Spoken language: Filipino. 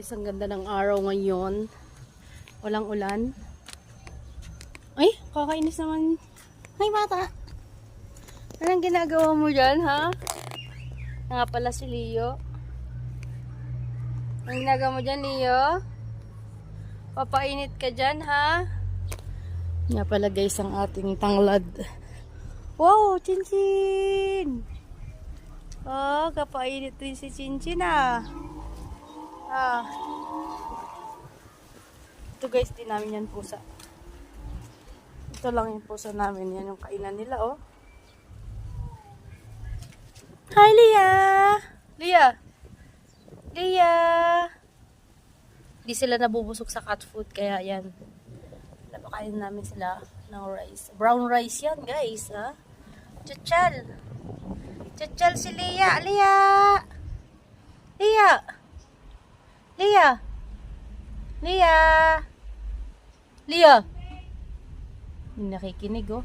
Isang ganda ng araw ngayon. Walang ulan. Ay, kakainis naman. Ay, bata. Anong ginagawa mo dyan, ha? Nga pala si Leo. Anong ginagawa mo dyan, Leo? Papainit ka dyan, ha? Nga pala guys, ang ating tanglad. Wow, Chinchin! Oh, kapainit din si Chinchin, ah. Ah. Ito guys, di namin yan pusa. Ito lang yung pusa namin. Yan yung kainan nila, oh. Hi, Leah! Leah! Leah! Di sila nabubusog sa cat food, kaya yan. Napakain namin sila ng rice. Brown rice yan, guys, ha? Chuchal! Chuchal si Leah! Leah! Leah! Leah! Leah! Leah! Hindi nakikinig, oh.